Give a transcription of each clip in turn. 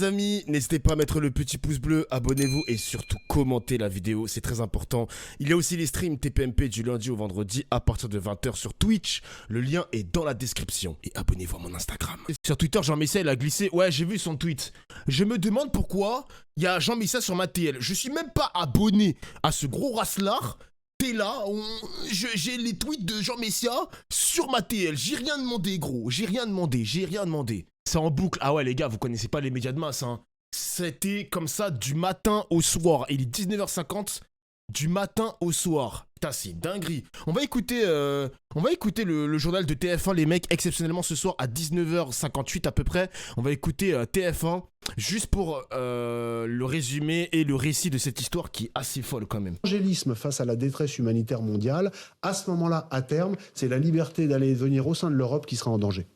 les amis, n'hésitez pas à mettre le petit pouce bleu, abonnez-vous et surtout commentez la vidéo, c'est très important. Il y a aussi les streams TPMP du lundi au vendredi à partir de 20 h sur Twitch. Le lien est dans la description et abonnez-vous à mon Instagram. Sur Twitter, Jean Messia il a glissé, ouais j'ai vu son tweet. Je me demande pourquoi il y a Jean Messia sur ma TL. Je suis même pas abonné à ce gros racelard. T'es là, j'ai les tweets de Jean Messia sur ma TL. J'ai rien demandé gros, j'ai rien demandé. C'est en boucle. Ah ouais les gars, vous connaissez pas les médias de masse hein. C'était comme ça du matin au soir. Il est 19h50 du matin au soir. Putain c'est dinguerie. On va écouter le journal de TF1 les mecs exceptionnellement ce soir à 19h58 à peu près. On va écouter TF1 juste pour le résumé et le récit de cette histoire qui est assez folle quand même. L'évangélisme face à la détresse humanitaire mondiale, à ce moment-là, à terme, c'est la liberté d'aller et venir au sein de l'Europe qui sera en danger.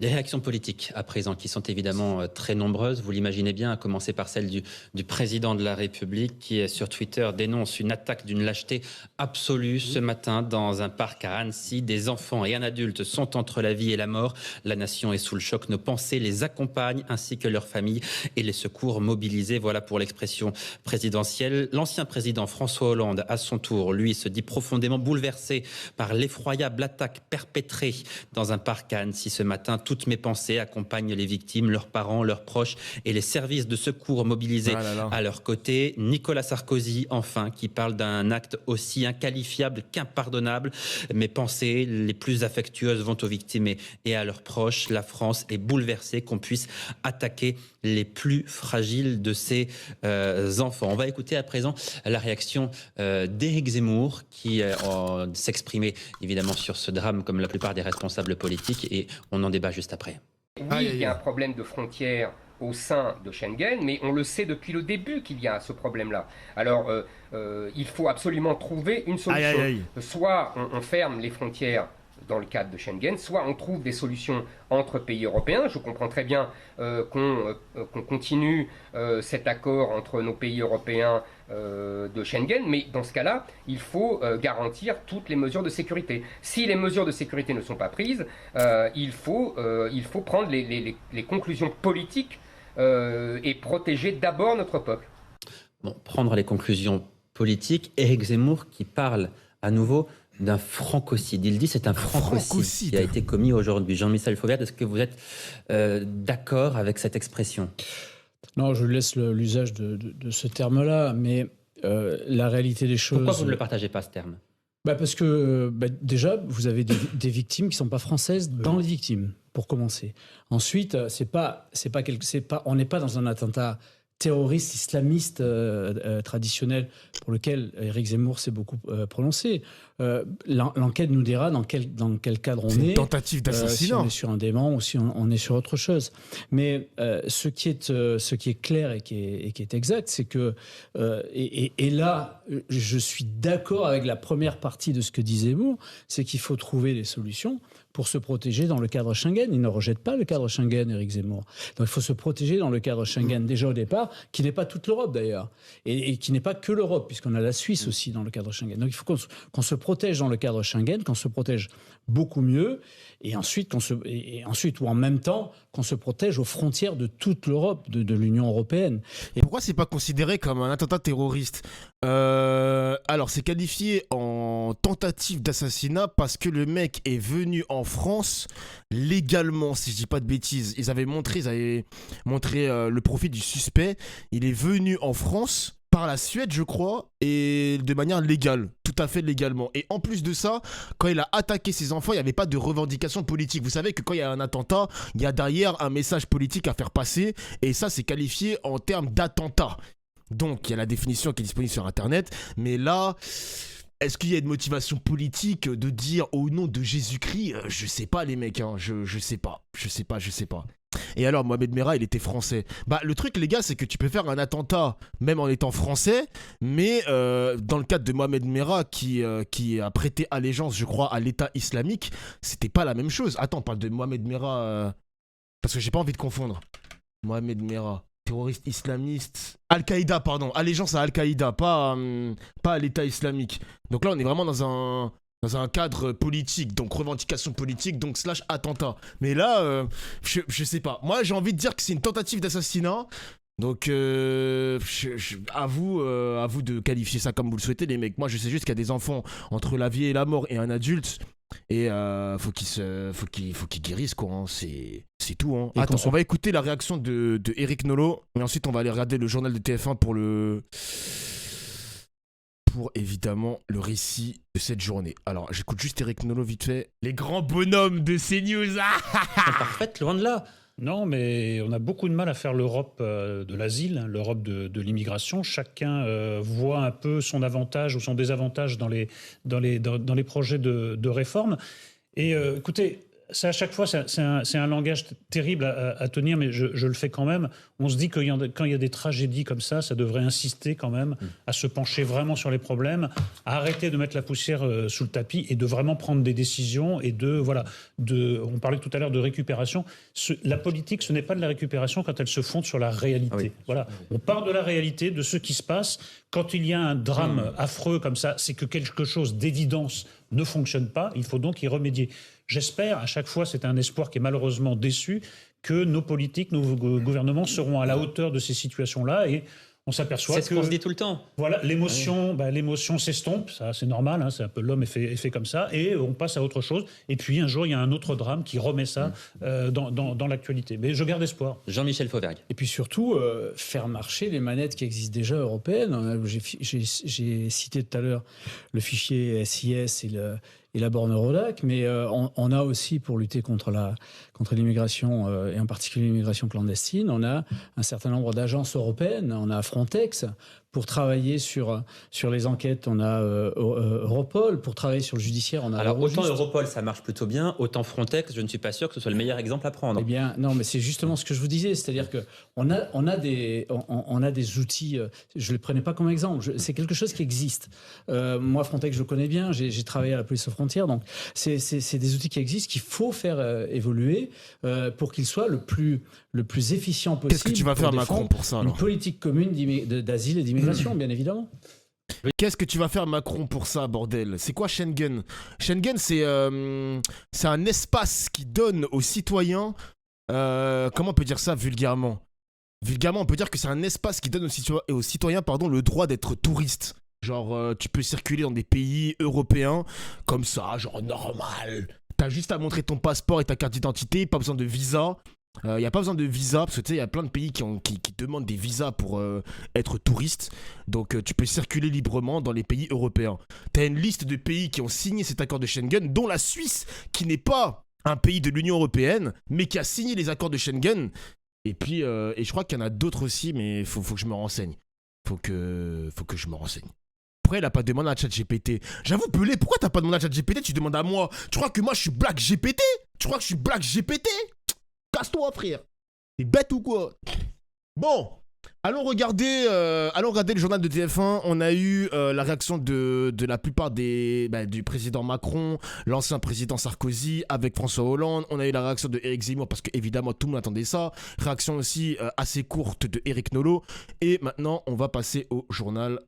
Les réactions politiques à présent qui sont évidemment très nombreuses, vous l'imaginez bien, à commencer par celle du président de la République qui sur Twitter dénonce une attaque d'une lâcheté absolue ce matin dans un parc à Annecy. Des enfants et un adulte sont entre la vie et la mort. La nation est sous le choc. Nos pensées les accompagnent ainsi que leurs familles et les secours mobilisés. Voilà pour l'expression présidentielle. L'ancien président François Hollande, à son tour, lui, se dit profondément bouleversé par l'effroyable attaque perpétrée dans un parc à Annecy ce matin. Toutes mes pensées accompagnent les victimes, leurs parents, leurs proches et les services de secours mobilisés à leur côté. Nicolas Sarkozy, enfin, qui parle d'un acte aussi inqualifiable qu'impardonnable. Mes pensées les plus affectueuses vont aux victimes et à leurs proches. La France est bouleversée qu'on puisse attaquer les plus fragiles de ses enfants. On va écouter à présent la réaction d'Éric Zemmour qui s'exprimait évidemment sur ce drame comme la plupart des responsables politiques et on en débat juste après. Oui, il y a un problème de frontières au sein de Schengen, mais on le sait depuis le début qu'il y a ce problème-là. Alors, il faut absolument trouver une solution. Soit on ferme les frontières dans le cadre de Schengen, soit on trouve des solutions entre pays européens. Je comprends très bien qu'on continue cet accord entre nos pays européens de Schengen, mais dans ce cas-là, il faut garantir toutes les mesures de sécurité. Si les mesures de sécurité ne sont pas prises, il faut prendre les conclusions politiques et protéger d'abord notre peuple. Bon, prendre les conclusions politiques, Éric Zemmour qui parle à nouveau d'un francocide. Il dit c'est un francocide qui a été commis aujourd'hui. Jean-Michel Fauvergue, est-ce que vous êtes d'accord avec cette expression? Non, je laisse l'usage de ce terme-là, mais la réalité des choses... Pourquoi vous ne le partagez pas, ce terme? Parce que déjà, vous avez des victimes qui ne sont pas françaises dans les victimes, pour commencer. Ensuite, on n'est pas dans un attentat terroriste islamiste traditionnel pour lequel Éric Zemmour s'est beaucoup prononcé. L'enquête nous dira dans quel cadre on est. C'est une tentative d'assassinat. Si on est sur un dément ou si on est sur autre chose. Mais ce qui est clair et qui est exact, c'est que et là, je suis d'accord avec la première partie de ce que dit Zemmour, c'est qu'il faut trouver des solutions pour se protéger dans le cadre Schengen. Il ne rejette pas le cadre Schengen, Éric Zemmour. Donc il faut se protéger dans le cadre Schengen, déjà au départ, qui n'est pas toute l'Europe d'ailleurs, et qui n'est pas que l'Europe, puisqu'on a la Suisse aussi dans le cadre Schengen. Donc il faut qu'on se protège dans le cadre Schengen, qu'on se protège beaucoup mieux, et ensuite ou en même temps, qu'on se protège aux frontières de toute l'Europe, de l'Union européenne. Et pourquoi c'est pas considéré comme un attentat terroriste? Alors c'est qualifié en tentative d'assassinat parce que le mec est venu en France légalement, si je dis pas de bêtises. Ils avaient montré le profil du suspect. Il est venu en France par la Suède, je crois, et de manière légale, tout à fait légalement. Et en plus de ça, quand il a attaqué ses enfants, il n'y avait pas de revendication politique. Vous savez que quand il y a un attentat, il y a derrière un message politique à faire passer, et ça, c'est qualifié en termes d'attentat. Donc, il y a la définition qui est disponible sur Internet, mais là... Est-ce qu'il y a une motivation politique de dire au nom de Jésus-Christ? Je sais pas les mecs, hein. je sais pas. Et alors Mohamed Merah il était français. Le truc les gars c'est que tu peux faire un attentat même en étant français, mais dans le cadre de Mohamed Merah qui a prêté allégeance je crois à l'État islamique, c'était pas la même chose. Attends, on parle de Mohamed Merah parce que j'ai pas envie de confondre. Mohamed Merah, terroriste islamiste, Al-Qaïda pardon, allégeance à Al-Qaïda, pas à l'État islamique. Donc là on est vraiment dans dans un cadre politique, donc revendication politique, donc / attentat. Mais là, je sais pas. Moi, j'ai envie de dire que c'est une tentative d'assassinat. Donc, à vous de qualifier ça comme vous le souhaitez, les mecs. Moi, je sais juste qu'il y a des enfants entre la vie et la mort et un adulte. Et faut qu'ils guérissent, quoi. Hein. C'est tout. Hein. Attends, on va écouter la réaction de Eric Nolot. Et ensuite, on va aller regarder le journal de TF1 pour évidemment le récit de cette journée. Alors, j'écoute juste Eric Nolot vite fait. Les grands bonhommes de CNews. Parfaite, loin de là. Non, mais on a beaucoup de mal à faire l'Europe de l'asile, hein, l'Europe de l'immigration. Chacun voit un peu son avantage ou son désavantage dans les projets de réforme. Et écoutez, ça, à chaque fois, c'est un langage terrible à tenir, mais je le fais quand même. On se dit que quand il y a des tragédies comme ça devrait insister quand même à se pencher vraiment sur les problèmes, à arrêter de mettre la poussière sous le tapis et de vraiment prendre des décisions. Et on parlait tout à l'heure de récupération. La politique, ce n'est pas de la récupération quand elle se fonde sur la réalité. Ah oui. Voilà. On part de la réalité, de ce qui se passe. Quand il y a un drame affreux comme ça, c'est que quelque chose d'évidence ne fonctionne pas. Il faut donc y remédier. J'espère, à chaque fois, c'est un espoir qui est malheureusement déçu, que nos politiques, nos gouvernements seront à la hauteur de ces situations-là et on s'aperçoit que... C'est ce qu'on se dit tout le temps. Voilà, l'émotion s'estompe, ça c'est normal, hein, c'est un peu l'homme est fait comme ça, et on passe à autre chose. Et puis un jour, il y a un autre drame qui remet ça dans l'actualité. Mais je garde espoir. Jean-Michel Fauvergue. Et puis surtout, faire marcher les manettes qui existent déjà européennes. J'ai cité tout à l'heure le fichier SIS et la borne Eurodac, mais on a aussi, pour lutter contre l'immigration, et en particulier l'immigration clandestine, on a un certain nombre d'agences européennes. On a Frontex pour travailler sur les enquêtes, on a Europol pour travailler sur le judiciaire, on a Alors Eurojust. autant Europol, ça marche plutôt bien, autant Frontex, je ne suis pas sûr que ce soit le meilleur exemple à prendre. Eh bien, non, mais c'est justement ce que je vous disais, c'est-à-dire que on a des outils. Je les prenais pas comme exemple. C'est quelque chose qui existe. Moi, Frontex, je le connais bien. J'ai travaillé à la police aux frontières, donc c'est des outils qui existent qu'il faut faire évoluer pour qu'ils soient le plus efficient possible. Qu'est-ce que tu vas faire, Macron, pour ça alors ? Une politique commune d'asile et d'immigration, bien évidemment. Qu'est-ce que tu vas faire, Macron, pour ça, bordel ? C'est quoi Schengen ? Schengen, c'est un espace qui donne aux citoyens... comment on peut dire ça vulgairement ? Vulgairement, on peut dire que c'est un espace qui donne aux citoyens le droit d'être touristes. Genre, tu peux circuler dans des pays européens comme ça, genre normal. T'as juste à montrer ton passeport et ta carte d'identité, pas besoin de visa. Il n'y a pas besoin de visa, parce que tu sais, il y a plein de pays qui demandent des visas pour être touriste. Donc tu peux circuler librement dans les pays européens. Tu as une liste de pays qui ont signé cet accord de Schengen, dont la Suisse, qui n'est pas un pays de l'Union européenne, mais qui a signé les accords de Schengen. Et puis, et je crois qu'il y en a d'autres aussi, mais il faut que je me renseigne. Faut que je me renseigne. Pourquoi il a pas demandé à ChatGPT ? J'avoue, Pelé, pourquoi t'as pas demandé à ChatGPT ? Tu demandes à moi. Tu crois que moi je suis Black GPT ? Tu crois que je suis Black GPT ? Casse-toi, frère. T'es bête ou quoi ? Bon, allons regarder le journal de TF1. On a eu la réaction de la plupart du président Macron, l'ancien président Sarkozy, avec François Hollande. On a eu la réaction de Éric Zemmour, parce que évidemment tout le monde attendait ça. Réaction aussi assez courte de Eric Nolot. Et maintenant, on va passer au journal